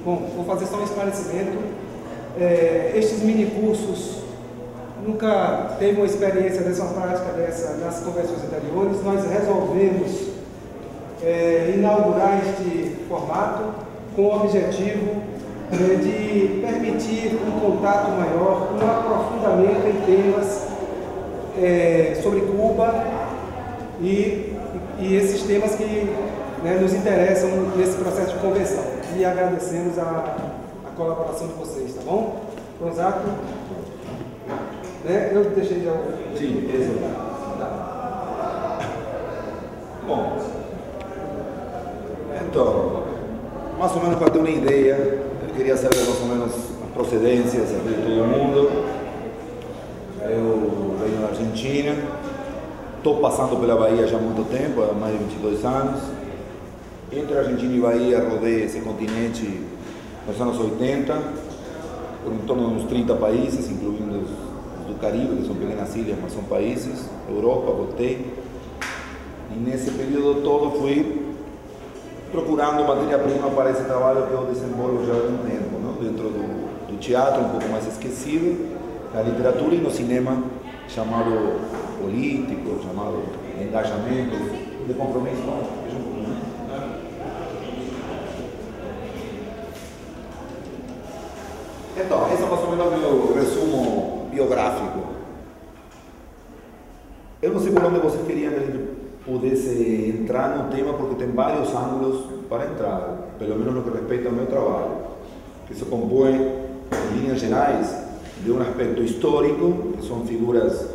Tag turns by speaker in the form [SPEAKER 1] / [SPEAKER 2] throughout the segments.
[SPEAKER 1] Bom, vou fazer só um esclarecimento. Estes mini cursos, nunca teve uma experiência dessa prática nas convenções anteriores. Nós resolvemos inaugurar este formato com o objetivo de permitir um contato maior, um aprofundamento em temas sobre Cuba e esses temas que nos interessam nesse processo de convenção. E agradecemos a colaboração de vocês, tá bom? Gonzato, eu deixei já o...
[SPEAKER 2] Sim, exato. Bom, então, mais ou menos para ter uma ideia, eu queria saber mais ou menos as procedências de todo mundo. Eu venho da Argentina, estou passando pela Bahia já há muito tempo, há mais de 22 anos. Entre Argentina e Bahia rodei esse continente nos anos 80, por em torno de uns 30 países, incluindo os do Caribe, que são pequenas ilhas, mas são países, Europa, voltei. E nesse período todo fui procurando matéria-prima para esse trabalho que eu desenvolvo já há um tempo, não? Dentro do teatro, um pouco mais esquecido, na literatura e no cinema, chamado político, chamado engajamento, de compromisso. Então, esse é mais ou menos o meu resumo biográfico. Eu não sei por onde vocês queriam que a gente pudesse entrar no tema, porque tem vários ângulos para entrar, pelo menos no que respeita ao meu trabalho, que se compõe, em linhas gerais, de um aspecto histórico, que são figuras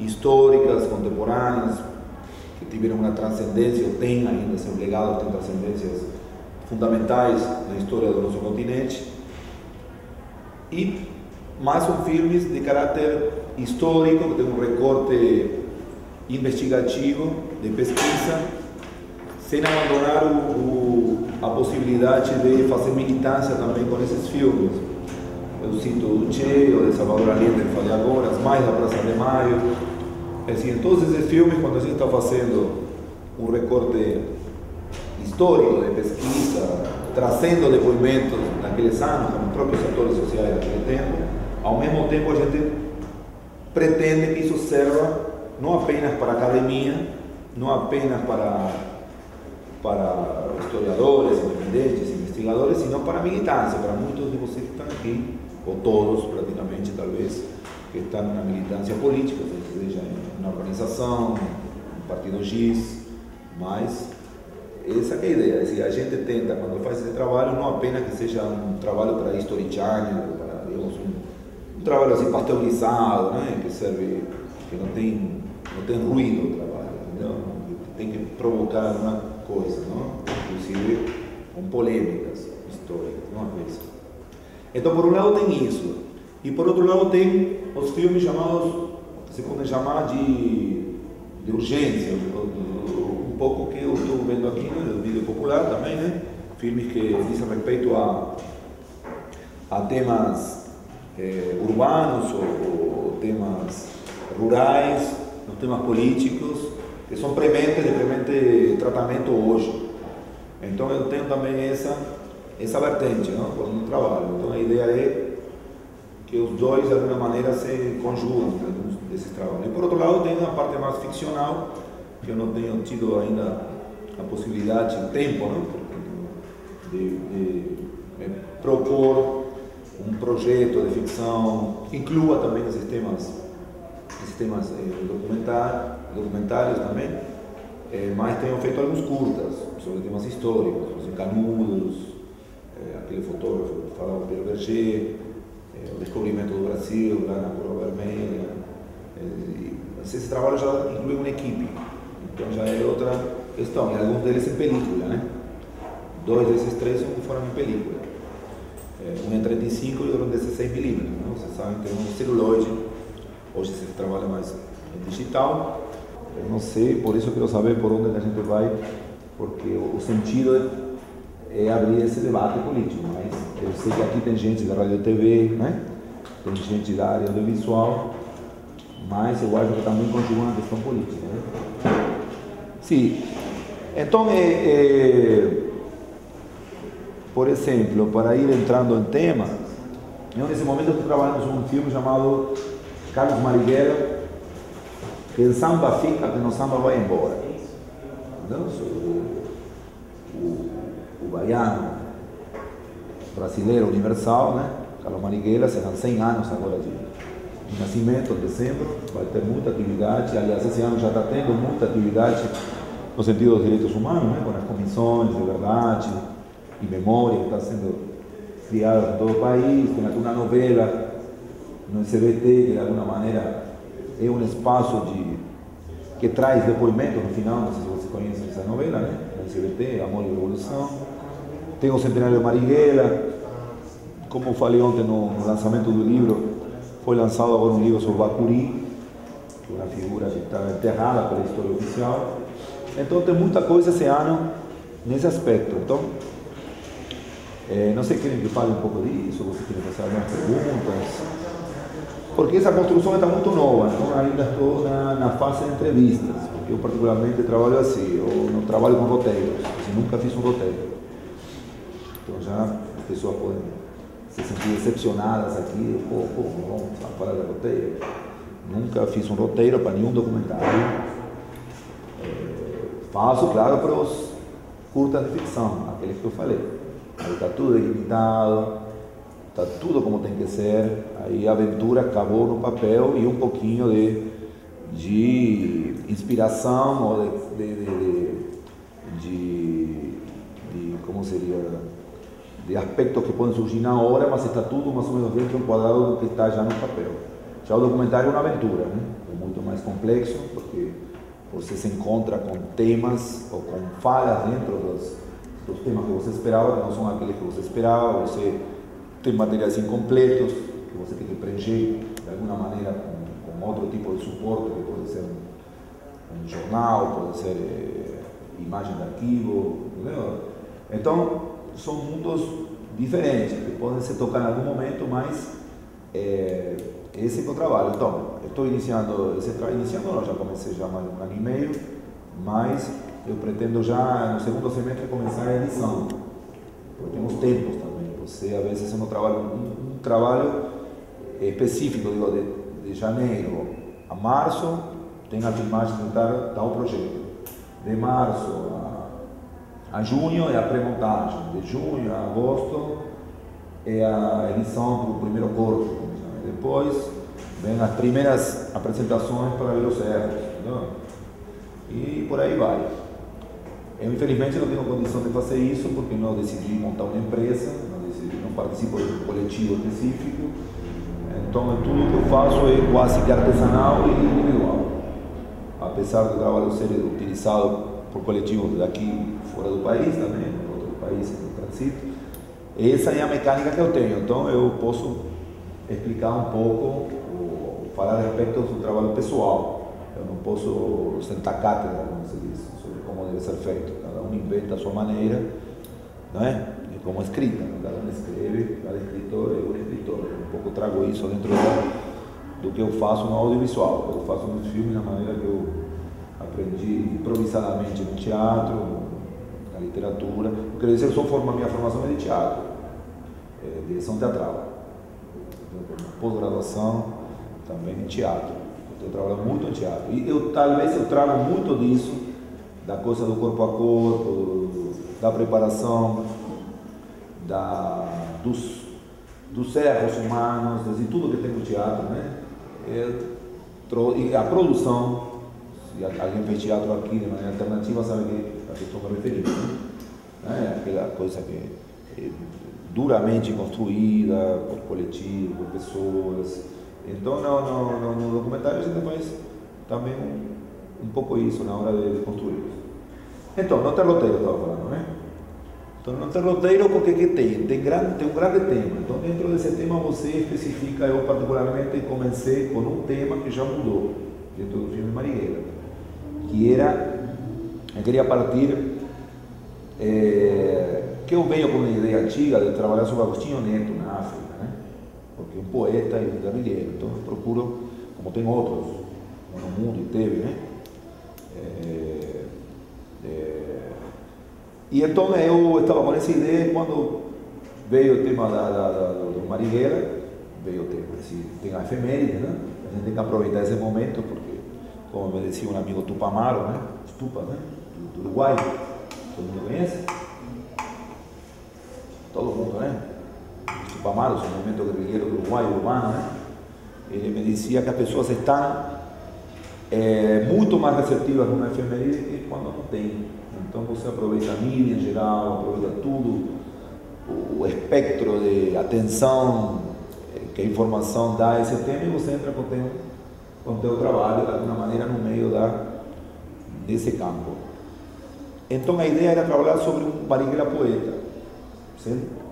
[SPEAKER 2] históricas, contemporâneas, que tiveram uma transcendência, ou têm ainda seus legados, têm transcendências fundamentais na história do nosso continente, e mais são filmes de caráter histórico, que tem um recorte investigativo, de pesquisa, sem abandonar a possibilidade de fazer militância também com esses filmes. Eu cito o Che, o de Salvador Allende, que falei agora, As Mães da Praça de Maio. Assim, em todos esses filmes, quando a gente está fazendo um recorte histórico de pesquisa, trazendo depoimentos naqueles anos, com os próprios atores sociais daquele tempo, ao mesmo tempo a gente pretende que isso serva não apenas para a academia, não apenas para historiadores, independentes, investigadores, sino para a militância, para muitos de vocês que estão aqui, ou todos praticamente, talvez, que estão na militância política, seja na organização, no partido X, mas essa é a ideia. A gente tenta, quando faz esse trabalho, não apenas que seja um trabalho para History Channel, para, digamos, um trabalho assim pasteurizado, né? Que serve, que não tem ruído o trabalho, entendeu? Tem que provocar uma coisa, não? Inclusive com polêmicas históricas, uma coisa. Então, por um lado tem isso, e por outro lado tem os filmes chamados, que se podem chamar de urgência, um pouco que eu estou vendo aqui, né, do vídeo popular também, né? Filmes que dizem respeito a temas urbanos ou temas rurais, os temas políticos, que são prementes, de premente tratamento hoje. Então eu tenho também essa vertente, não? Por um trabalho. Então a ideia é que os dois de alguma maneira se conjugam desses trabalhos. E por outro lado tem a parte mais ficcional, que eu não tenho tido ainda a possibilidade, o tempo, não? De propor um projeto de ficção que inclua também esses temas documentários também, mas tenho feito alguns curtas sobre temas históricos, os Canudos, aquele fotógrafo que falava, Pedro Berger, o descobrimento do Brasil lá na Coroa Vermelha. Esse trabalho já inclui uma equipe, então já é outra questão, e alguns deles em película, né? 2 desses 3 foram em película, um em 35 e outro em 16mm, não? Vocês sabem que tem um celuloide, hoje se trabalha mais em digital. Eu não sei, por isso eu quero saber por onde a gente vai, porque o sentido é abrir esse debate político, mas eu sei que aqui tem gente da rádio e TV, né? Tem gente da área audiovisual, mas eu acho que também conjuga uma questão política, né? Sim, então por exemplo, para ir entrando em tema, eu nesse momento estou trabalhando em um filme chamado Carlos Marighella, que o samba fica, que no samba vai embora. Então, o baiano brasileiro universal, né? Carlos Marighella, serão 100 anos agora de nascimento, em dezembro, vai ter muita atividade, aliás, esse ano já está tendo muita atividade no sentido dos direitos humanos, né? Com as comissões de verdade e memória que está sendo criada em todo o país, tem aqui uma novela no SBT, que de alguma maneira é um espaço que traz depoimento no final, não sei se você conhece essa novela, né? No SBT, Amor e Revolução. Tem o Centenário de Marighella, como falei ontem no lançamento do livro, foi lançado agora um livro sobre Bacuri, que é uma figura que está enterrada pela história oficial. Então tem muita coisa esse ano nesse aspecto. Então, não sei se querem que fale um pouco disso, você quer fazer algumas perguntas, porque essa construção está muito nova, então ainda estou na fase de entrevistas, porque eu particularmente trabalho assim, eu não trabalho com roteiros, eu nunca fiz um roteiro. Então já as pessoas podem se sentir decepcionadas aqui, vamos falar de roteiro. Nunca fiz um roteiro para nenhum documentário. Faço, claro, para os curtas de ficção, aqueles que eu falei. Aí está tudo delimitado, está tudo como tem que ser, aí a aventura acabou no papel e um pouquinho de inspiração ou de como seria, de aspectos que podem surgir na hora, mas está tudo mais ou menos dentro do quadrado do que está já no papel. Já o documentário é uma aventura, né? É muito mais complexo, porque você se encontra com temas ou com falhas dentro dos temas que você esperava, que não são aqueles que você esperava, você tem materiais incompletos, que você tem que preencher de alguma maneira com outro tipo de suporte, que pode ser um jornal, pode ser imagem de arquivo, entendeu? Então, são mundos diferentes, que podem se tocar em algum momento, mas esse é o meu trabalho. Então, estou iniciando, não, já comecei já há um ano e meio, mas eu pretendo já no segundo semestre começar a edição, porque tem os tempos também. Você, às vezes, no trabalho, um trabalho específico, digo, de janeiro a março, tem a filmagem de tal projeto. De março a junho é a pré-montagem, de junho a agosto é a edição para o primeiro corte. Depois vem as primeiras apresentações para ver os erros, entendeu? E por aí vai. Eu, infelizmente, não tenho condição de fazer isso porque não decidi montar uma empresa, não participo de um coletivo específico. Então, tudo que eu faço é quase que artesanal e individual. Apesar do trabalho ser utilizado por coletivos daqui fora do país também, em outros países do transito, essa é a mecânica que eu tenho. Então, eu posso explicar um pouco, falar a respeito do trabalho pessoal. Eu não posso sentar cátedra, como se diz, sobre como deve ser feito. Cada um inventa a sua maneira, não é? E como escrita, cada um escreve, cada escritor é um escritor. Eu um pouco trago isso dentro do que eu faço no audiovisual. Eu faço nos filmes da maneira que eu aprendi improvisadamente no teatro, na literatura. Eu quero dizer, minha formação é de teatro, direção teatral. Pós-graduação também em teatro. Eu trabalho muito em teatro. E talvez eu trago muito disso, da coisa do corpo a corpo, da preparação, dos erros humanos, de tudo que tem no teatro, né? E a produção, se alguém fez teatro aqui de maneira alternativa, sabe a que estou me referindo, né? Aquela coisa que é duramente construída por coletivos, por pessoas. Então, no documentário a gente faz também um pouco isso na hora de construir. Então, não tem roteiro, estava falando, né? Então, não tem roteiro porque que tem um grande tema. Então, dentro desse tema você especifica, eu particularmente comecei com um tema que já mudou dentro do filme Marighella, que era, eu queria partir, que eu venho com uma ideia antiga de trabalhar sobre Agostinho Neto na África, né? Porque é um poeta e um guerrilheiro, então eu procuro, como tem outros no mundo e teve, né? E então eu estava com essa ideia quando veio o tema do Marighella, veio o tema, assim, tem a efeméride, né? A gente tem que aproveitar esse momento, porque, como me dizia um amigo Tupamaro, né? Os Tupas, né? Do Uruguai, todo mundo conhece? Todo mundo, né? Os Tupamaros, o movimento guerrilheiro do Uruguai, urbano, né? Ele me dizia que as pessoas estão muito mais receptivas numa efeméride que quando não tem. Então você aproveita a mídia em geral, aproveita tudo, o espectro de atenção que a informação dá a esse tema, e você entra com o teu trabalho de alguma maneira no meio desse campo. Então a ideia era trabalhar sobre um Marighella poeta, certo?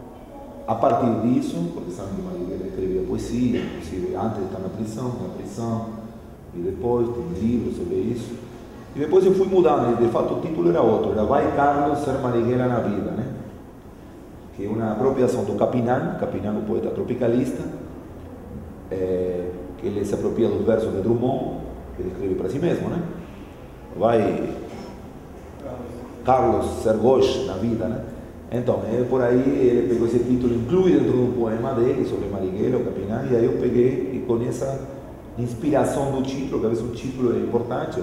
[SPEAKER 2] A partir disso, porque sabe que Marighella escrevia poesia, inclusive antes de estar na prisão, e depois tem livros sobre isso. E depois eu fui mudando, de fato o título era outro, era Vai Carlos ser Marighella na vida, né? Que é uma apropriação do Capinán, o poeta tropicalista, que ele se apropria dos versos de Drummond, que ele escreve para si mesmo, né? Vai Carlos ser Gauche na vida, né? Então, por aí ele pegou esse título, inclui dentro do poema dele sobre Marighella, o Capinán, e aí eu peguei, e com essa inspiração do título, que às vezes um título é importante,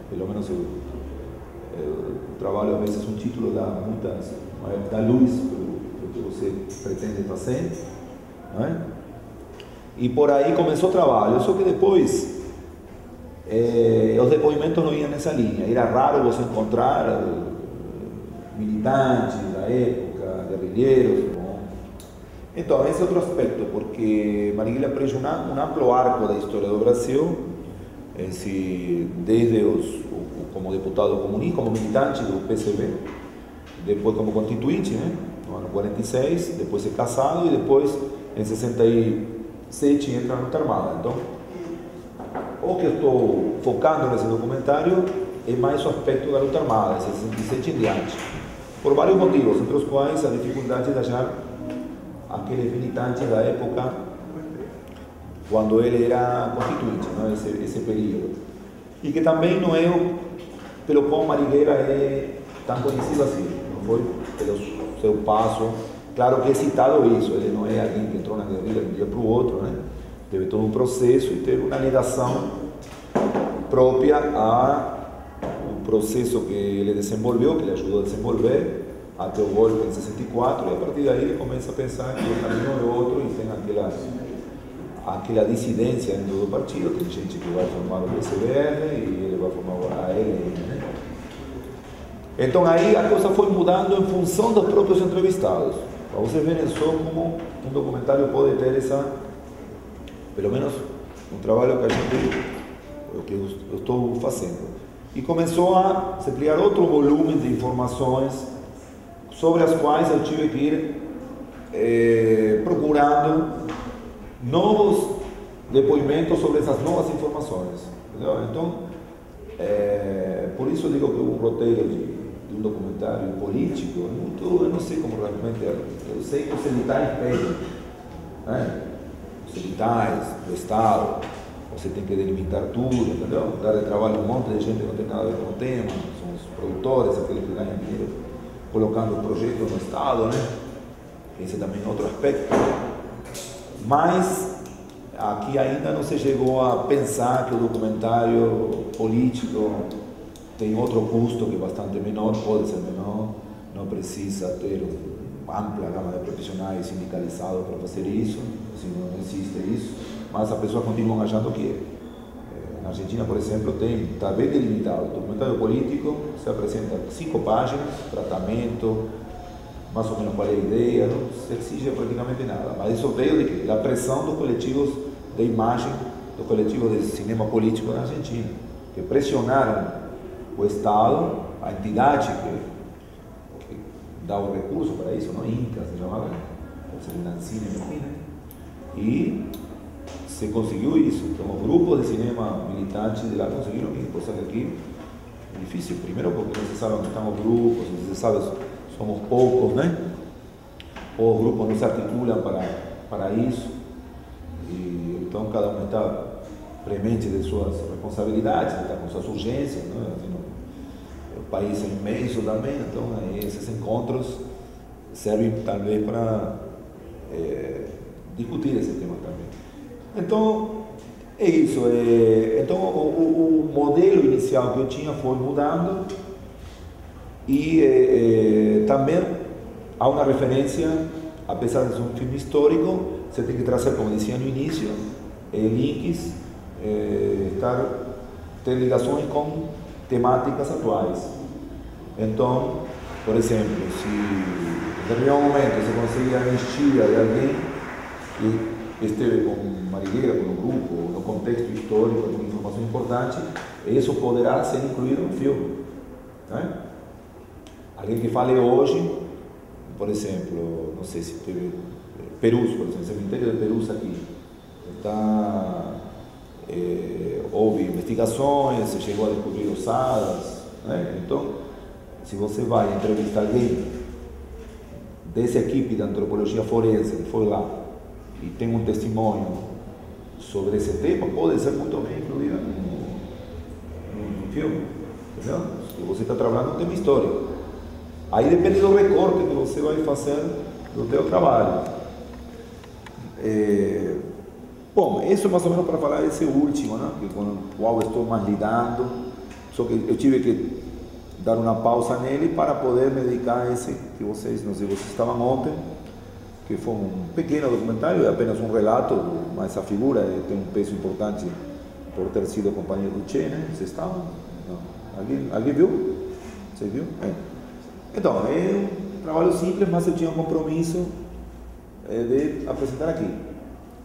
[SPEAKER 2] pelo menos eu trabalho às vezes um título dá luz para o que você pretende fazer, não é? E por aí começou o trabalho, só que depois os depoimentos não iam nessa linha, era raro você encontrar militantes da época, guerrilheiros. Então, esse é outro aspecto, porque Marighella preenche um amplo arco da história do Brasil, desde como deputado comunista, como militante do PCB, depois como constituinte, né, no ano 46, depois é casado e depois, em 67, entra na luta armada. Então, o que eu estou focando nesse documentário é mais o aspecto da luta armada, de 67 em diante, por vários motivos, entre os quais a dificuldade de achar aqueles militantes da época quando ele era constituinte, não? Esse período. E que também não é pelo qual Marighella é tão conhecido assim, não foi pelo seu passo. Claro que é citado isso, ele não é alguém que entrou na guerrilha de um dia para o outro, né? Teve todo um processo e teve uma ligação própria ao processo que ele desenvolveu, que ele ajudou a desenvolver, até o golpe em 64, e a partir daí ele começa a pensar que o caminho é outro e tem aquela dissidência dentro do partido. Tem gente que vai formar o PCBR e ele vai formar o ALN, né? Então aí a coisa foi mudando em função dos próprios entrevistados, para vocês verem só como um documentário pode ter pelo menos um trabalho que eu estou fazendo. E começou a se criar outro volume de informações sobre as quais eu tive que ir procurando novos depoimentos sobre essas novas informações. Entendeu? Então, por isso eu digo que o roteiro de um documentário político é muito, eu não sei como realmente é. Eu sei que os militares pedem, né? Os militares do Estado, você tem que delimitar tudo, entendeu? Dar de trabalho a um monte de gente que não tem nada a ver com o tema, são os produtores, aqueles que ganham dinheiro colocando projetos no Estado, né? Esse também é outro aspecto. Mas aqui ainda não se chegou a pensar que o documentário político tem outro custo que é bastante menor, pode ser menor, não precisa ter uma ampla gama de profissionais sindicalizados para fazer isso, assim, não existe isso, mas as pessoas continuam achando que na Argentina, por exemplo, está bem delimitado. O documentário político se apresenta 5 páginas, tratamento, mais ou menos qual é a ideia, não se exige praticamente nada. Mas isso veio de quê? Da pressão dos coletivos de imagem, dos coletivos de cinema político na Argentina, que pressionaram o Estado, a entidade que dá o recurso para isso, não? INCA se chamava, Cine Argentina, e se conseguiu isso. Então, os grupos de cinema militantes de lá conseguiram isso, coisa que aqui é difícil. Primeiro porque não se sabe onde estão os grupos, não se sabe, somos poucos, né? Ou os grupos não se articulam para isso. E, então, cada um está premente de suas responsabilidades, está com suas urgências, né? Assim, o país é imenso também, então esses encontros servem talvez para discutir esse tema também. Então, é isso. Então, o modelo inicial que eu tinha foi mudando e também há uma referência, apesar de ser um filme histórico, você tem que trazer, como dizia no início, links, ter ligações com temáticas atuais. Então, por exemplo, se em determinado momento você conseguir a anistia de alguém que esteve com Marighella, com o grupo, no contexto histórico, com informação importante, isso poderá ser incluído no filme. Né? Alguém que fale hoje, por exemplo, não sei se teve Perus, por exemplo, o cemitério de Perus aqui, houve investigações, se chegou a descobrir ossadas, né? Então, se você vai entrevistar alguém dessa equipe de antropologia forense que foi lá e tem um testemunho sobre esse tema, pode ser muito bem incluído no filme, entendeu? Se você está trabalhando um tema histórico. Aí depende do recorte que você vai fazer do seu trabalho. Bom, isso mais ou menos para falar desse último, né? Que com o qual estou mais lidando, só que eu tive que dar uma pausa nele para poder me dedicar a esse que vocês, não sei, vocês estavam ontem, que foi um pequeno documentário, é apenas um relato, mas a figura tem um peso importante por ter sido companheiro do Che, né? Vocês estavam? Não. Alguém viu? Você viu? Então, é um trabalho simples, mas eu tinha um compromisso de apresentar aqui.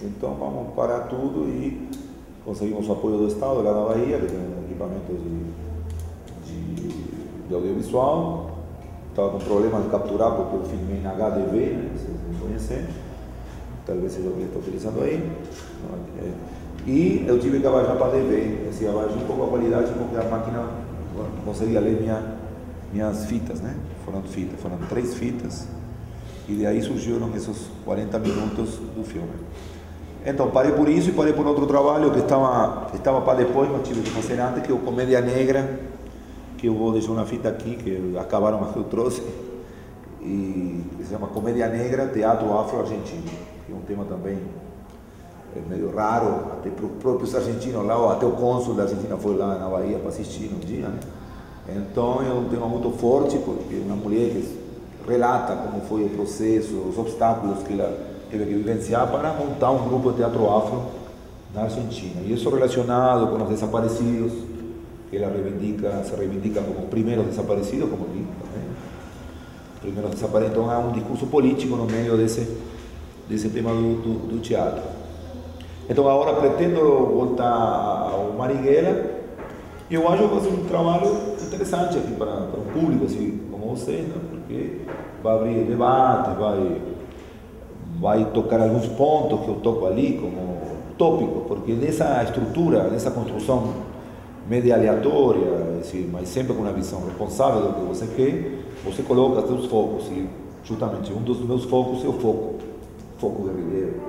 [SPEAKER 2] Então vamos parar tudo e conseguimos o apoio do Estado lá na Bahia, que tem equipamentos de audiovisual. Estava com problema de capturar porque eu filmei em HDV, né? Vocês não conhecem, talvez seja o que estou utilizando aí. E eu tive que abaixar para DV, assim, abaixei um pouco a qualidade porque a máquina não conseguia ler minhas fitas, né? Foram 3 fitas. E de aí surgiram esses 40 minutos do filme. Então parei por isso e parei por outro trabalho que estava para depois, mas tive que fazer antes, que é o Comédia Negra, que eu vou deixar uma fita aqui, que acabaram, mas que eu trouxe, e que se chama Comédia Negra, Teatro Afro-Argentino, que é um tema também meio raro, até para os próprios argentinos lá, ou até o cônsul da Argentina foi lá na Bahia para assistir um dia, né? Então é um tema muito forte, porque uma mulher que relata como foi o processo, os obstáculos que ela teve que vivenciar para montar um grupo de teatro afro na Argentina. E isso relacionado com os desaparecidos, que ela se reivindica como os primeiros desaparecidos, como digo também. Primeiros desaparecidos. Então há um discurso político no meio desse tema do teatro. Então agora pretendo voltar ao Marighella. E eu acho que vai ser um trabalho interessante aqui para um público assim como vocês, né? Porque vai abrir debate, vai tocar alguns pontos que eu toco ali como tópico, porque nessa estrutura, nessa construção meio aleatória, assim, mas sempre com uma visão responsável do que você quer, você coloca seus focos, e justamente um dos meus focos é o foco guerrilheiro,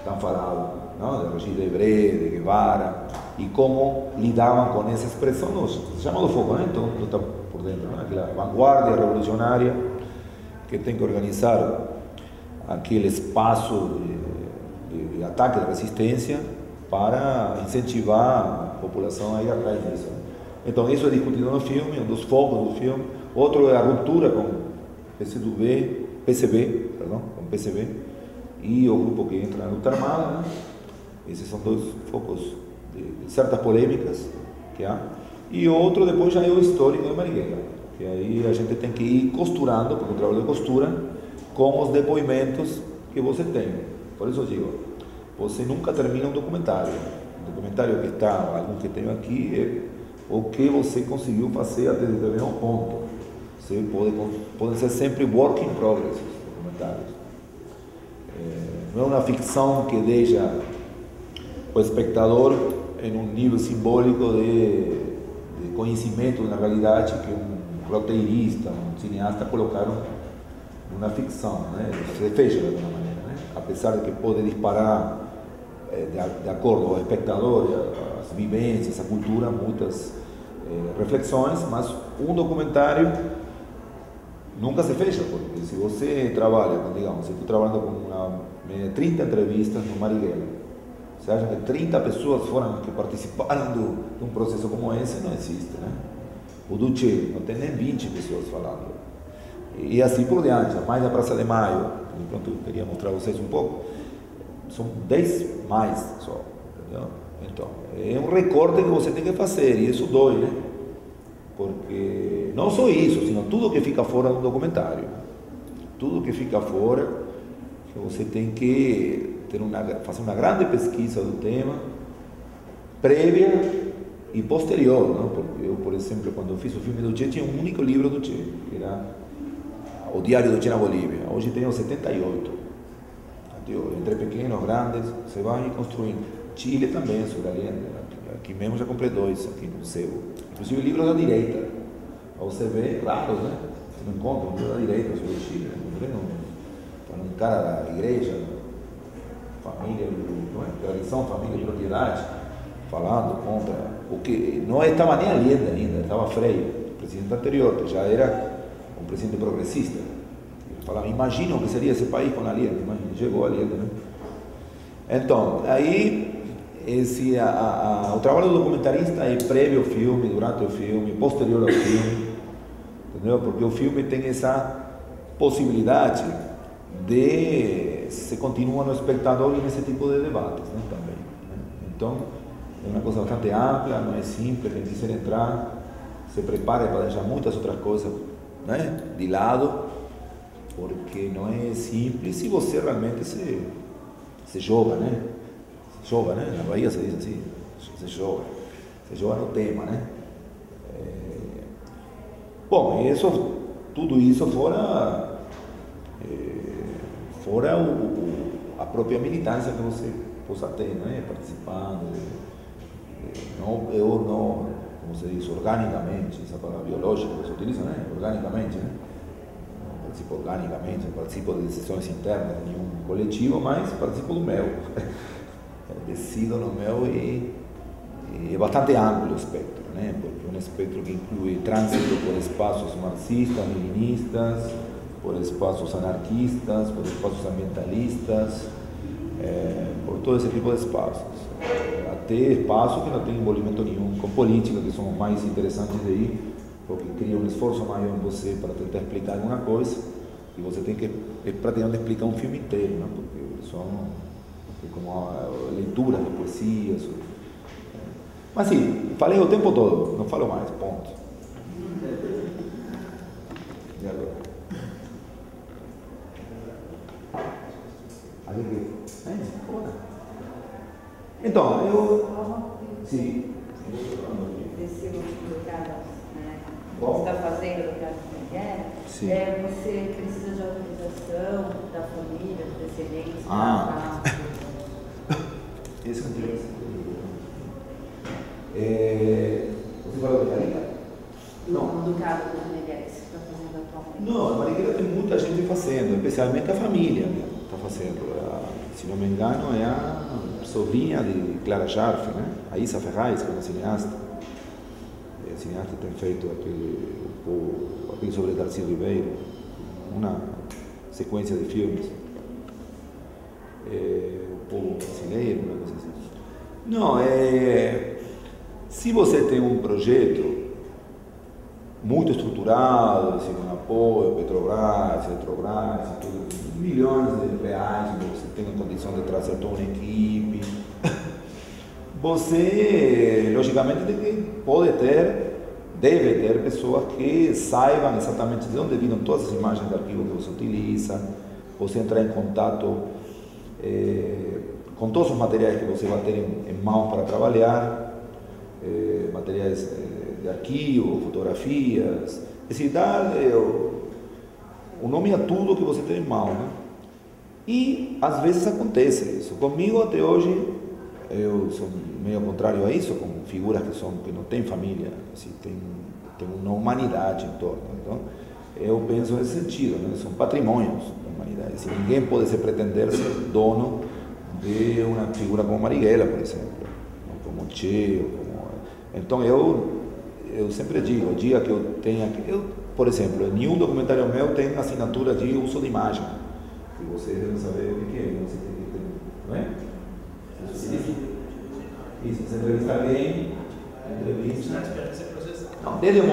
[SPEAKER 2] tão falado, não? De Regis Debray, de Guevara, e como lidavam com essa expressão, chamado foco, né? Então, está por dentro, né? Aquela vanguarda revolucionária que tem que organizar aquele espaço de ataque, de resistência, para incentivar a população a ir atrás disso. Então isso é discutido no filme, um dos focos do filme. Outro é a ruptura com PCB, e o grupo que entra na luta armada, né? Esses são dois focos de certas polêmicas que há. E outro depois já é o histórico de Marighella, que aí a gente tem que ir costurando, porque o trabalho de costura, com os depoimentos que você tem. Por isso eu digo, você nunca termina um documentário. O documentário que está, algum que tenho aqui, é o que você conseguiu fazer até determinado ponto. Você pode ser sempre work in progress, os documentários. Não é uma ficção que deixa o espectador em um nível simbólico de conhecimento da realidade que um roteirista, um cineasta colocaram numa ficção, né? Se fecha de alguma maneira, né? Apesar de que pode disparar de acordo ao espectador, as vivências, a cultura, muitas reflexões, mas um documentário nunca se fecha, porque se você trabalha, digamos, se eu estou trabalhando com 30 entrevistas no Marighella, você acha que 30 pessoas foram que participaram de um processo como esse? Não existe, né? O do Che, não tem nem 20 pessoas falando. E assim por diante, mais a Praça de Maio, pronto, eu queria mostrar a vocês um pouco, são 10 mais só, entendeu? Então, é um recorte que você tem que fazer, e isso dói, né? Porque não só isso, sino tudo que fica fora do documentário. Tudo que fica fora, que você tem que fazer uma grande pesquisa do tema, prévia e posterior, não? Porque eu, por exemplo, quando eu fiz o filme do Che, tinha um único livro do Che, que era O Diário do Che na Bolívia. Hoje tenho 78. Entre pequenos, grandes, você vai construindo. Chile também, sobre Allende. Aqui mesmo já comprei 2, aqui no museu. Inclusive livros da direita. Você vê, raros, né? Você não encontra um livro da direita sobre o Chile. Um cara da igreja, família, tradição, família e propriedade, falando contra o que não estava nem Allende ainda, estava Frei, o presidente anterior, que já era um presidente progressista. Ele falava, imagina o que seria esse país com Allende, imagina, chegou Allende, né? Então, aí o trabalho do documentarista é prévio ao filme, durante o filme, posterior ao filme, entendeu? Porque o filme tem essa possibilidade de se continua no espectador e nesse tipo de debates, né, também, né? Então, é uma coisa bastante ampla, não é simples, quem quiser entrar, se prepare para deixar muitas outras coisas, né, de lado, porque não é simples se você realmente se joga, né? Se joga, né? Na Bahia se diz assim, se joga no tema, né? Bom, tudo isso fora a própria militância que você possa ter, né? Participando, eu não, como se diz, organicamente, essa palavra biológica que se utiliza, né? Organicamente, né? Não participo organicamente, não participo de decisões internas de nenhum coletivo, mas participo do meu. Decido no meu e é bastante amplo o espectro, né? Porque é um espectro que inclui trânsito por espaços marxistas, leninistas, por espaços anarquistas, por espaços ambientalistas, por todo esse tipo de espaços. Até espaços que não têm envolvimento nenhum com política, que são os mais interessantes de ir, porque cria um esforço maior em você para tentar explicar alguma coisa, e você tem que praticamente explicar um filme inteiro, né? Porque são como a leitura de poesias. Mas sim, falei o tempo todo, não falo mais, ponto. E agora? Então, sim.
[SPEAKER 3] Esse último caso, né? Você está fazendo o caso da guerra, você precisa de autorização da família, do descendente,
[SPEAKER 2] esse é um interessante. Você falou de Marighella?
[SPEAKER 3] Não. Do caso da Marighella, que você está fazendo atualmente?
[SPEAKER 2] Não, a Marighella tem muita gente fazendo, especialmente a família está fazendo. Se não me engano, é a sobrinha de Clara Scharf, né? A Isa Ferraz, que é uma cineasta. A cineasta tem feito aquele sobre Darcy Ribeiro, uma sequência de filmes. O povo brasileiro, uma coisa assim. Não, se você tem um projeto muito estruturado, assim, com apoio, Petrobras, tudo, milhões de reais, você tem a condição de trazer toda uma equipe, você, logicamente, deve ter pessoas que saibam exatamente de onde viram todas as imagens de arquivo que você utiliza, você entrar em contato com todos os materiais que você vai ter em mãos para trabalhar, materiais de arquivo, fotografias, é decir, dar o nome a tudo que você tem em mão, né? E às vezes acontece isso. Comigo até hoje, eu sou meio contrário a isso, com figuras que não têm família, assim, tem uma humanidade em torno. Então, eu penso nesse sentido, né? São patrimônios da humanidade. Assim, ninguém pode se pretender ser dono de uma figura como Marighella, por exemplo, como Che, então eu eu sempre digo, o dia que eu tenha... por exemplo, em nenhum documentário meu tem assinatura de uso de imagem. E vocês devem saber o que é, você tem que ter, não é? Isso, você entrevista alguém, entrevista... Não, desde o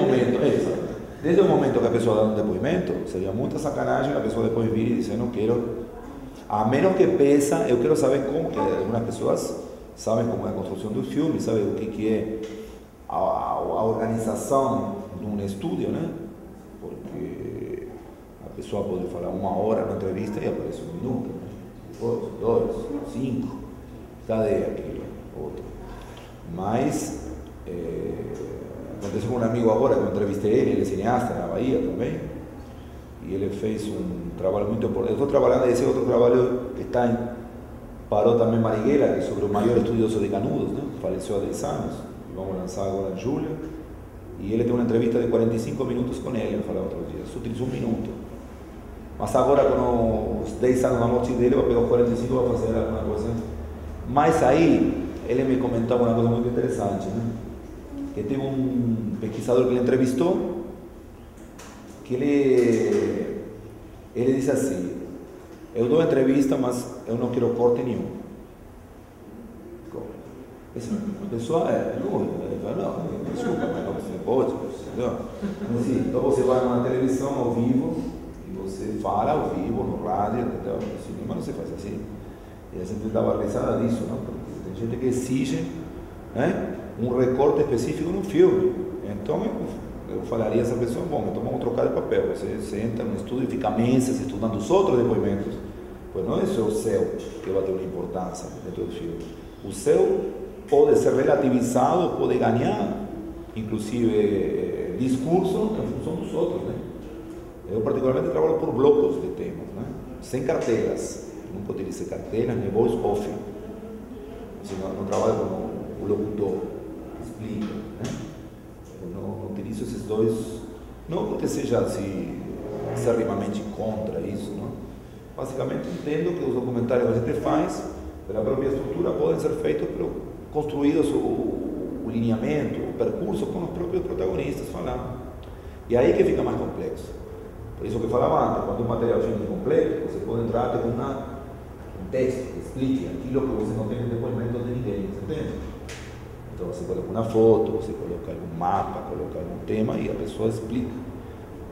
[SPEAKER 2] momento que a pessoa dá um depoimento, seria muita sacanagem a pessoa depois vir e dizer, não quero... A menos que peça, eu quero saber como, que algumas pessoas sabem como é a construção do filme, sabem o que é a organização de um estúdio, né? Porque a pessoa pode falar 1 hora na entrevista e aparece 1 minuto, depois 2, 5, cadê aquilo, outro. Mas aconteceu com um amigo agora que eu entrevistei ele é cineasta na Bahia também, e ele fez um trabalho muito importante. Eu estou trabalhando esse outro trabalho que está em Parou também Marighella, que é sobre o maior estudioso de Canudos, né? Faleceu há 10 anos. Vamos lançar agora em julho, e ele tem uma entrevista de 45 minutos com ele, eu falei outro dia, só utiliza 1 minuto. Mas agora, com os 10 anos da morte dele, vai pegar os 45 e vai fazer alguma coisa. Mas aí, ele me comentava uma coisa muito interessante, né? Que teve um pesquisador que ele entrevistou, que ele disse assim, eu dou entrevista, mas eu não quero corte nenhum. Essa pessoa ele fala, não, desculpa, mas não você pode, entendeu? Então você vai numa televisão ao vivo e você fala ao vivo, no rádio, entendeu? No cinema não se faz assim. E a gente dava risada disso, não? Porque tem gente que exige, né, um recorte específico no filme. Então eu falaria a essa pessoa, bom, então vamos trocar de papel. Você senta no estúdio e fica meses estudando os outros depoimentos. Pois não é só o seu que vai ter uma importância dentro do filme. O seu pode ser relativizado, pode ganhar, inclusive, discurso em função dos outros, né? Eu particularmente trabalho por blocos de temas, né? Sem cartelas, nunca utilizo cartelas, nem voz off. Assim, não trabalho como o locutor, que explica, né? Eu não utilizo esses dois, não porque seja assim, extremamente contra isso, não? Basicamente entendo que os documentários que a gente faz, pela própria estrutura, podem ser feitos construídos o lineamento, o percurso com os próprios protagonistas falando. E aí que fica mais complexo. Por isso que eu falava antes, quando o material fica completo, você pode entrar até com um texto que explique aquilo que você não tem no depoimento de ninguém, você entende? Então você coloca uma foto, você coloca algum mapa, coloca algum tema e a pessoa explica.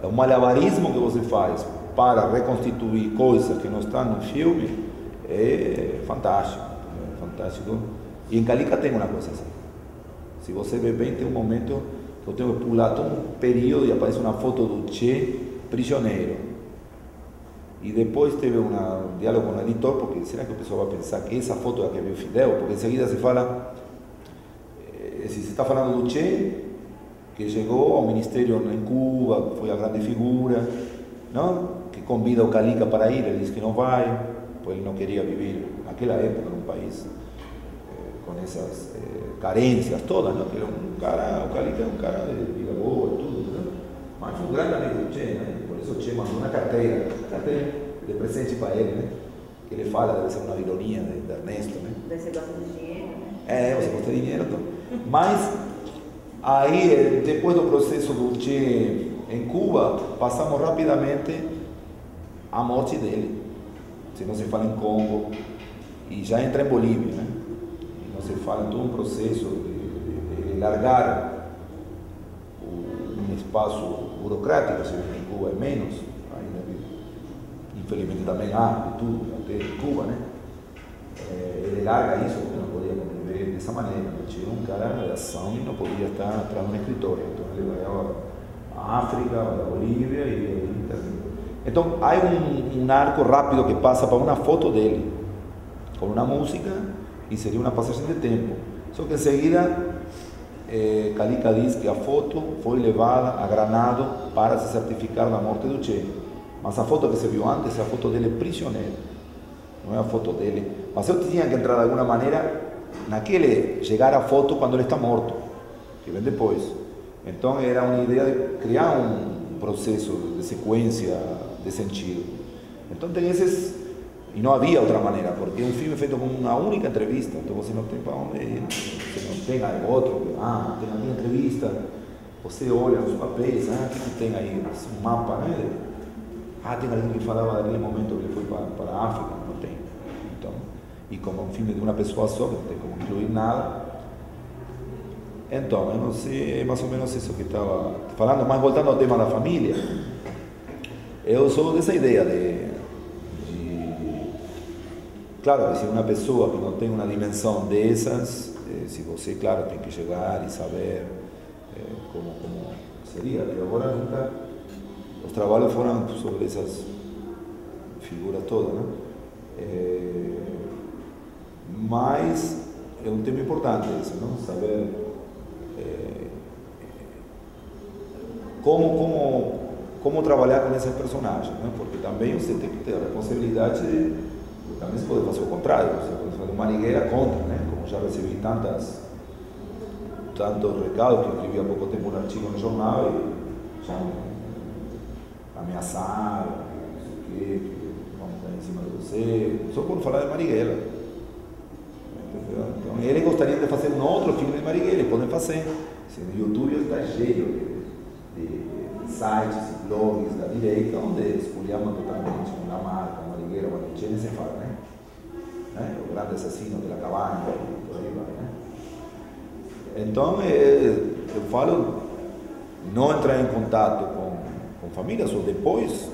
[SPEAKER 2] É um malabarismo que você faz para reconstituir coisas que não estão no filme, é fantástico, fantástico. E em Calica tem uma coisa assim. Se você vê bem, tem um momento que eu tenho que pular todo um período e aparece uma foto do Che prisioneiro. E depois teve um diálogo com o editor, porque será que o pessoal vai pensar que essa foto é a que viu Fidel? Porque em seguida se fala, se você está falando do Che, que chegou ao ministério em Cuba, foi a grande figura, não? Que convida o Calica para ir, ele diz que não vai, pois ele não queria viver naquela época num país com essas carências todas, não? Que era um cara, o Calica é um cara de vida boa e tudo, não? Mas foi um grande amigo do Che, né? Por isso o Che mandou uma carteira de presente para ele, né? Que ele fala, deve ser uma ironia de Ernesto, né?
[SPEAKER 3] Você gosta de dinheiro, né?
[SPEAKER 2] Você gosta de dinheiro, então. Mas aí, depois do processo do Che em Cuba, passamos rapidamente a morte dele. Se não se fala em Congo, e já entra em Bolívia, né? E não se fala em todo um processo de largar um espaço burocrático, se em Cuba é menos, ainda, infelizmente também há de tudo, até em Cuba, né? Ele larga isso porque não podia conviver dessa maneira. Tinha um cara de ação e não podia estar atrás de um escritório. Então ele vai à África, vai à Bolívia e aí termina. Então há um arco rápido que passa para uma foto dele, com uma música, e seria uma passagem de tempo. Só que em seguida, Calica diz que a foto foi levada a Granado para se certificar da morte do Che. Mas a foto que se viu antes é a foto dele prisioneiro, não é a foto dele. Mas eu tinha que entrar de alguma maneira naquele, chegar a foto quando ele está morto, que vem depois. Então era uma ideia de criar um processo de sequência de sentido. Então tem esses, e não havia outra maneira, porque um filme feito com uma única entrevista, então você não tem para onde ir, você não tem outro, tem aqui uma entrevista, você olha os papéis, que não tem aí um mapa, né? Tem alguém que falava daquele momento que ele foi para a África, não tem. Então, e como é um filme de uma pessoa só, não tem como incluir nada. Então, eu não sei, é mais ou menos isso que estava falando, mas voltando ao tema da família, eu sou dessa ideia claro que se uma pessoa que não tem uma dimensão dessas, se você, claro, tem que chegar e saber como seria, e agora nunca, os trabalhos foram sobre essas figuras todas, né? Mas é um tema importante isso, não? Saber como trabalhar com esses personagens, né? Porque também você tem que ter a responsabilidade de, também você pode fazer o contrário, você pode fazer uma ningueira contra, né? Como já recebi tantos recados que eu escrevi há pouco tempo um artigo no jornal e já ameaçaram, não sei o quê, que vão cair em cima de você, só por falar de Marighella. Entendeu? Então, eles gostariam de fazer um outro filme de Marighella, eles podem fazer. No YouTube está cheio de sites e blogs da direita onde escolhemos totalmente uma marca, uma Marighella, uma Marighella, se fala, né? O grande assassino de la cabana, por aí vai, né? Então, eu falo, não entrar em contato com famílias, ou depois,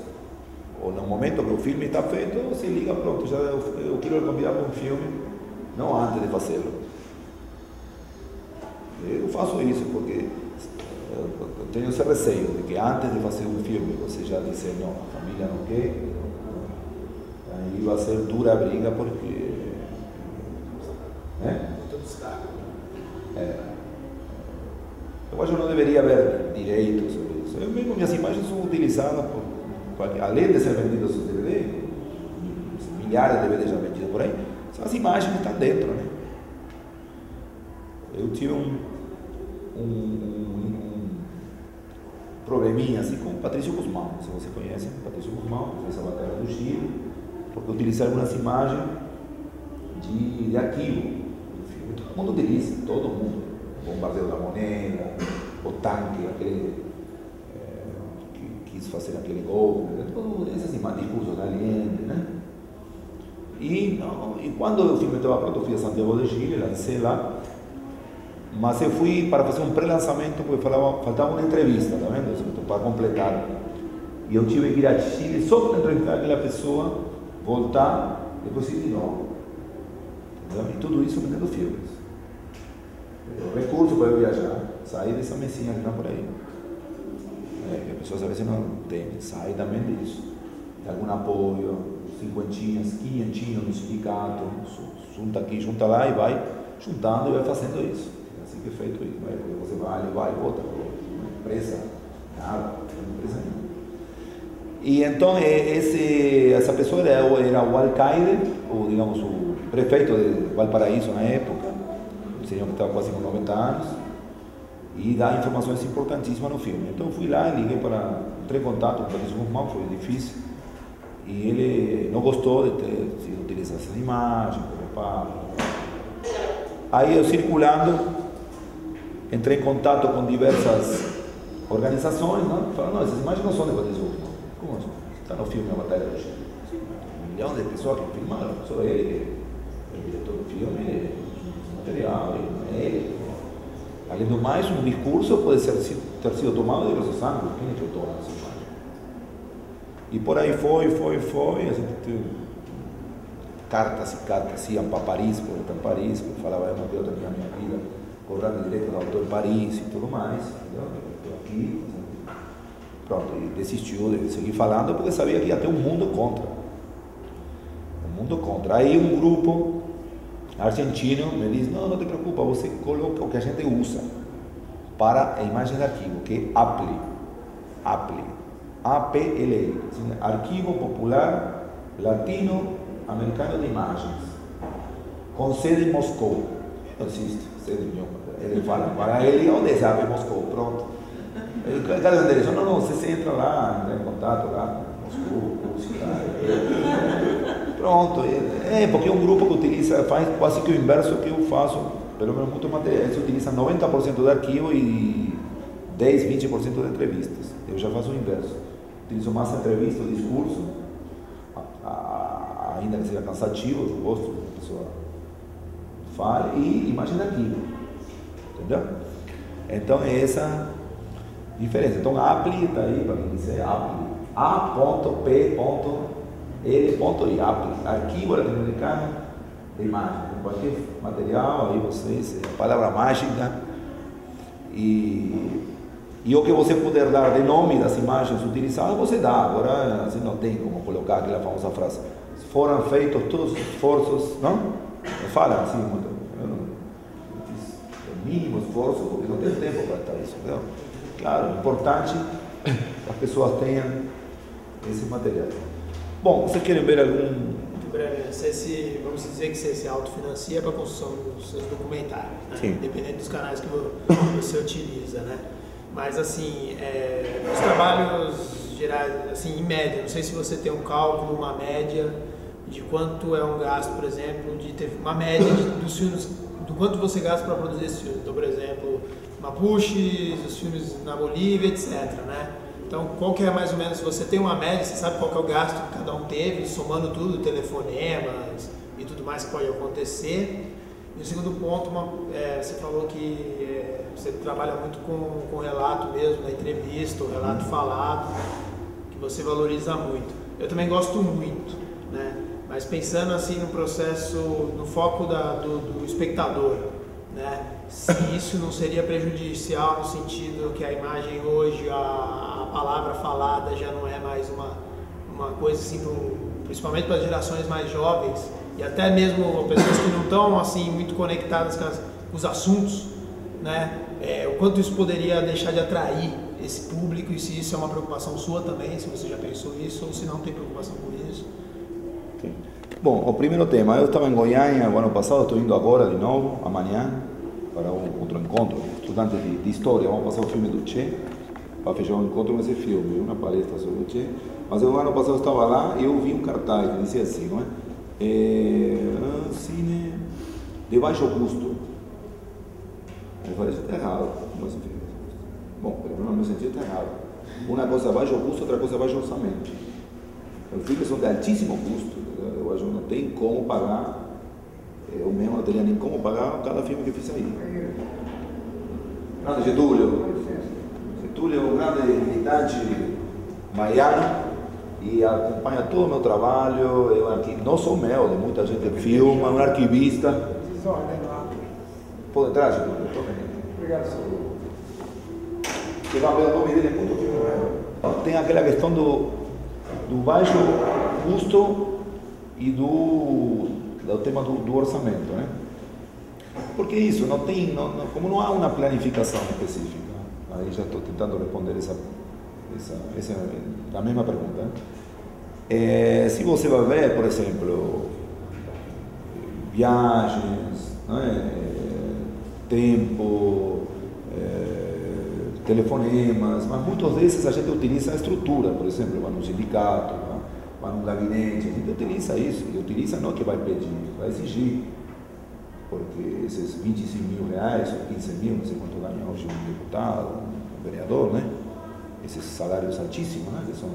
[SPEAKER 2] ou no momento que o filme está feito, você liga, pronto, já eu quero convidar para um filme, não antes de fazê-lo. Eu faço isso porque eu tenho esse receio de que antes de fazer um filme, você já disser, não, a família não quer, aí vai ser dura a briga, porque... Eu acho que não deveria haver direito sobre isso. Eu mesmo, minhas imagens são utilizadas, além de ser vendidas no DVD, milhares de DVDs já vendidos por aí, são as imagens que estão dentro, né? Eu tive um probleminha assim com o Patrício Guzmão, se você conhece, Patrício Guzmão, fez a Batalha do Chile, porque utilizaram algumas imagens de arquivo do filme. Todo mundo utiliza, todo mundo. O bombardeio da Moneda, o tanque, aquele que quis fazer aquele golpe, todas essas imagens, discursos da Allende, né? E quando o filme estava pronto, eu fui a Santiago de Chile, lancei lá, mas eu fui para fazer um pré-lançamento porque faltava uma entrevista, tá vendo? Para completar. E eu tive que ir a Chile só para entrevistar aquela pessoa, voltar, depois ir de novo. Entendeu? E tudo isso vendendo filmes. Recurso para eu viajar, sair dessa mesinha que está por aí. Que as pessoas às vezes não têm, sair também disso. Tem algum apoio, 50, 500 no sindicato, junta aqui, junta lá e vai juntando e vai fazendo isso. É assim que é feito isso. Porque você vai e volta, uma empresa, nada, uma empresa nenhuma. E então essa pessoa era o alcaide, ou digamos o prefeito de Valparaíso na época, um senhor que estava quase com 90 anos, e dá informações importantíssimas no filme. Então eu fui lá, liguei para, entrei em contato com o Patrício Guzmão, foi difícil, e ele não gostou de ter sido utilizado essas imagens, aí eu circulando, entrei em contato com diversas organizações, né? Falaram, não, essas imagens não são de Patrício Guzmão. Como assim? Está no filme A Batalha do Chile. 1 milhão de pessoas que filmaram, só ele, o diretor do filme, o material, ele. Além do mais, um discurso pode ter sido tomado de diversos ângulos. Quem é que autora essa imagem? E por aí foi, a gente teve cartas e cartas, iam para Paris, por exemplo, em Paris, que eu falava, eu não quero terminar minha vida cobrando direito do autor em Paris e tudo mais, entendeu? Eu estou aqui, pronto, e desistiu de seguir falando porque sabia que ia ter um mundo contra. Um mundo contra. Aí um grupo argentino me diz, não te preocupa, você coloca o que a gente usa para a imagem de arquivo, que é APLI, APLI, Arquivo Popular Latino-Americano de Imagens, com sede em Moscou. Não existe sede nenhuma. Ele fala, para ele, onde é sabe Moscou? Pronto. Cadê o endereço? Não, você entra lá, entra em contato lá, Moscou, pronto. Porque é um grupo que utiliza, faz quase que o inverso que eu faço, pelo menos muito material. Eles utilizam 90% do arquivo e 10, 20% de entrevistas. Eu já faço o inverso. Utilizo mais a entrevista, o discurso, ainda que seja cansativo, eu gosto que a pessoa fale, e imagem daquilo. Entendeu? Então é essa diferença. Então a Appli está aí para quem quiser, Appli. A.P.L.I. Appli. Arquivo latino-americano de imagem. Qualquer material, aí vocês, a palavra mágica. E o que você puder dar de nome das imagens utilizadas, você dá. Agora, assim, não tem como colocar aquela famosa frase. Foram feitos todos os esforços, não? Fala assim, eu não fiz o mínimo esforço, porque não tenho tempo para estar isso, entendeu? Claro, é importante que as pessoas tenham esse material. Bom, vocês querem ver algum...
[SPEAKER 4] Vamos dizer que você se autofinancia para a construção dos seus documentários, né?
[SPEAKER 2] Sim.
[SPEAKER 4] Independente dos canais que você utiliza, né? Mas assim, os trabalhos gerais, assim, em média, não sei se você tem um cálculo, uma média de quanto é um gasto, por exemplo, de ter uma média dos filmes, do quanto você gasta para produzir esse filme. Então, por exemplo, Mapuche, os filmes na Bolívia, etc, né? Então, qual que é mais ou menos, se você tem uma média, você sabe qual que é o gasto que cada um teve, somando tudo, telefonemas e tudo mais que pode acontecer. E o segundo ponto, você falou que você trabalha muito com relato mesmo, na entrevista, o relato falado, que você valoriza muito. Eu também gosto muito, né? Mas pensando assim no processo, no foco do espectador, né? Se isso não seria prejudicial no sentido que a imagem hoje, a palavra falada já não é mais uma coisa assim, principalmente para as gerações mais jovens e até mesmo pessoas que não estão assim muito conectadas com os assuntos, né? O quanto isso poderia deixar de atrair esse público e se isso é uma preocupação sua também, se você já pensou isso ou se não tem preocupação com isso.
[SPEAKER 2] Sim. Bom, o primeiro tema, eu estava em Goiânia o ano passado, estou indo agora de novo, amanhã, para outro encontro, estudantes de história, vamos passar o filme do Che, para fechar um encontro com esse filme, uma palestra sobre o Che, mas o ano passado eu estava lá e eu vi um cartaz que dizia assim, não é? Cine de baixo custo. Eu falei, isso está errado, como assim? Bom, pelo menos no meu sentido está errado. Uma coisa é baixo custo, outra coisa é baixo orçamento. Os filmes são de altíssimo custo, eu acho que não tem como pagar, eu mesmo não teria nem como pagar cada filme que eu fiz aí. Grande Getúlio é um grande militante baiano e acompanha todo o meu trabalho, não só meu, de muita gente que filma, um arquivista. Pode entrar, Getúlio, obrigado. Você vai ver o nome dele, é muito filme. Tem aquela questão do baixo custo e do tema do orçamento, né? Porque isso, como não há uma planificação específica, aí já estou tentando responder essa a mesma pergunta. Se você vai ver, por exemplo, viagens, tempo, telefonemas, mas muitos desses a gente utiliza a estrutura, por exemplo, vai no sindicato, vai no gabinete, a gente utiliza isso, e utiliza não que vai pedir, vai exigir, porque esses 25 mil reais, ou 15 mil, não sei quanto ganha hoje um deputado, um vereador, né? Esses salários altíssimos, né? Que são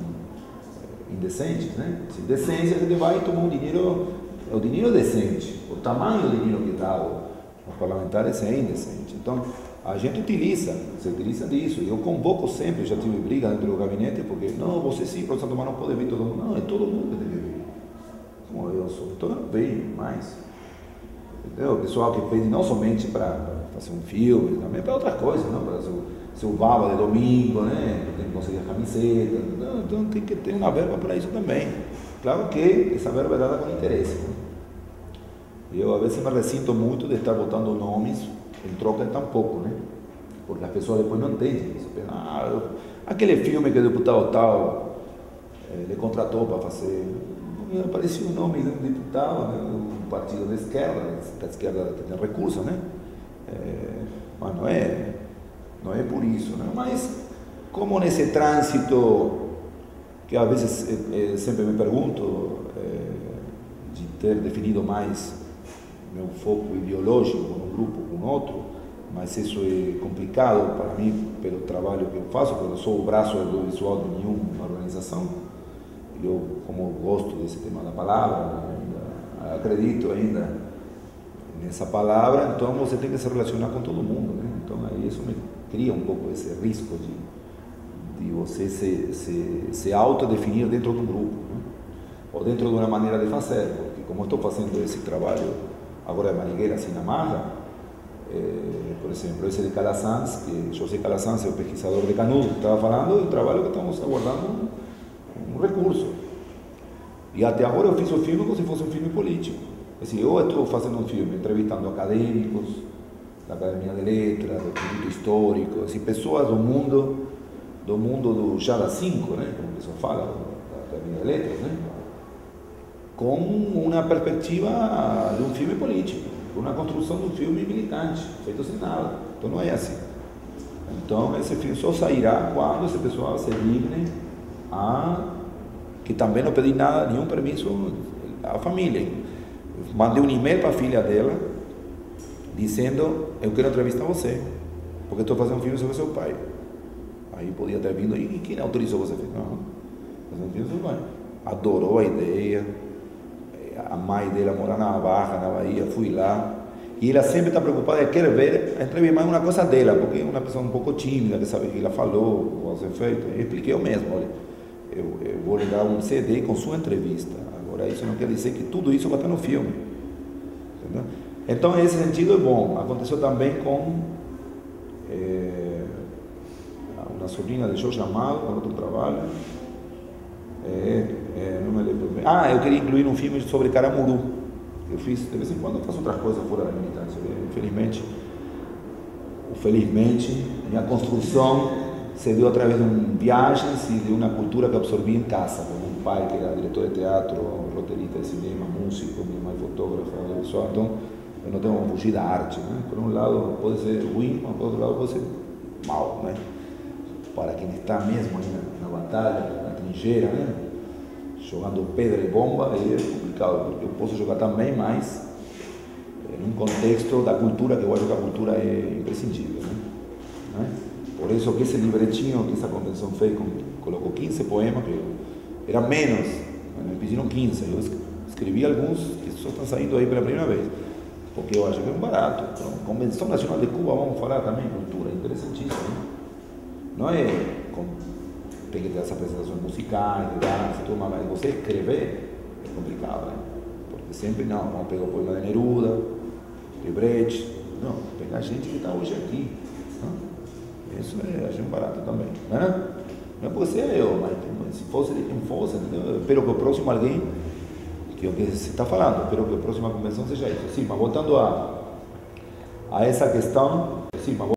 [SPEAKER 2] indecentes, né? Se decência, você vai tomar um dinheiro, o dinheiro é decente, o tamanho do dinheiro que dá aos parlamentares é indecente. Então, a gente se utiliza disso. Eu convoco sempre, já tive briga dentro do gabinete, porque, não, você sim, professor Tomás, não pode vir todo mundo. Não, é todo mundo que tem que vir. Como eu sou, então não vem mais. Entendeu? O pessoal que pede não somente para fazer um filme, também para outras coisas, não? Para seu baba de domingo, né? Tem que conseguir a camiseta. Não, então tem que ter uma verba para isso também. Claro que essa verba é dada com interesse. Né? Eu, às vezes, me ressinto muito de estar botando nomes em troca de tão pouco, né? Porque as pessoas depois não entendem isso. Aquele filme que o deputado tal ele contratou para fazer, apareceu o nome de um deputado, né? Um partido da esquerda tem recursos, né? Mas não é por isso, né? Mas como nesse trânsito que às vezes sempre me pergunto de ter definido mais meu foco ideológico com um grupo, com outro, mas isso é complicado para mim pelo trabalho que eu faço, porque eu não sou o braço audiovisual de nenhuma organização. Eu, como gosto desse tema da palavra, acredito ainda nessa palavra, então você tem que se relacionar com todo mundo, né? Então aí isso me cria um pouco esse risco de você se autodefinir dentro de um grupo, né? Ou dentro de uma maneira de fazer, porque como eu estou fazendo esse trabalho agora de Manigueira, assim na marra, por exemplo, esse de Calazans, que José Calazans é o pesquisador de Canudos, que estava falando do trabalho que estamos aguardando um recurso. E até agora eu fiz o filme como se fosse um filme político. Assim, eu estou fazendo um filme entrevistando acadêmicos da Academia de Letras, do Instituto Histórico, assim, pessoas do mundo do Jada 5, né, como o pessoal fala, da Academia de Letras, né, com uma perspectiva de um filme político, com uma construção de um filme militante, feito sem nada. Então não é assim. Então esse filme só sairá quando esse pessoal se digne a... que também não pedi nada, nenhum permisso à família. Mandei um e-mail para a filha dela, dizendo, eu quero entrevistar você, porque estou fazendo um filme sobre seu pai. Aí podia ter vindo, e quem autorizou você? Não, fazendo um filme sobre seu pai. Adorou a ideia, a mãe dela mora na Barra, na Bahia, fui lá, e ela sempre está preocupada, ela quer ver a entrevista, mais uma coisa dela, porque é uma pessoa um pouco tímida, que sabe o que ela falou, o que ser feito. Eu expliquei eu mesmo, olha, eu vou lhe dar um CD com sua entrevista. Agora, isso não quer dizer que tudo isso vai estar no filme. Entendeu? Então, nesse sentido, é bom. Aconteceu também com uma sobrinha de Jorge Amado, com outro trabalho. Não me lembro bem. Eu queria incluir um filme sobre Caramuru. Eu fiz, de vez em quando, eu faço outras coisas fora da militância. Felizmente, minha construção se deu através de viagens e de uma cultura que absorvi em casa, com um pai que era diretor de teatro, roteirista de cinema, músico, minha mãe fotógrafa, audiovisual. Então eu não tenho como fugir da arte, né? Por um lado pode ser ruim, mas por outro lado pode ser mal, né? Para quem está mesmo aí na batalha, na trincheira, né? Jogando pedra e bomba, aí é complicado, porque eu posso jogar também, mas num contexto da cultura, que eu acho que a cultura é imprescindível, né? Por isso que esse livretinho que essa convenção fez, colocou 15 poemas, que era menos, me pediram 15, eu escrevi alguns que só estão saindo aí pela primeira vez, porque eu acho que é um barato. Então, Convenção Nacional de Cuba, vamos falar também, cultura, interessantíssimo, né? Não é, tem que ter as apresentações musicais, de dança, tudo, mas você escrever é complicado, né? Porque sempre, não, vamos pegar o poema de Neruda, de Brecht, não, pegar gente que está hoje aqui, não? Isso é um barato também, né? Não é porque você é eu, mas se fosse de quem fosse, entendeu? Eu espero que o próximo alguém, que é o que você está falando, espero que a próxima convenção seja isso. Sim, mas voltando a essa questão, sim, mas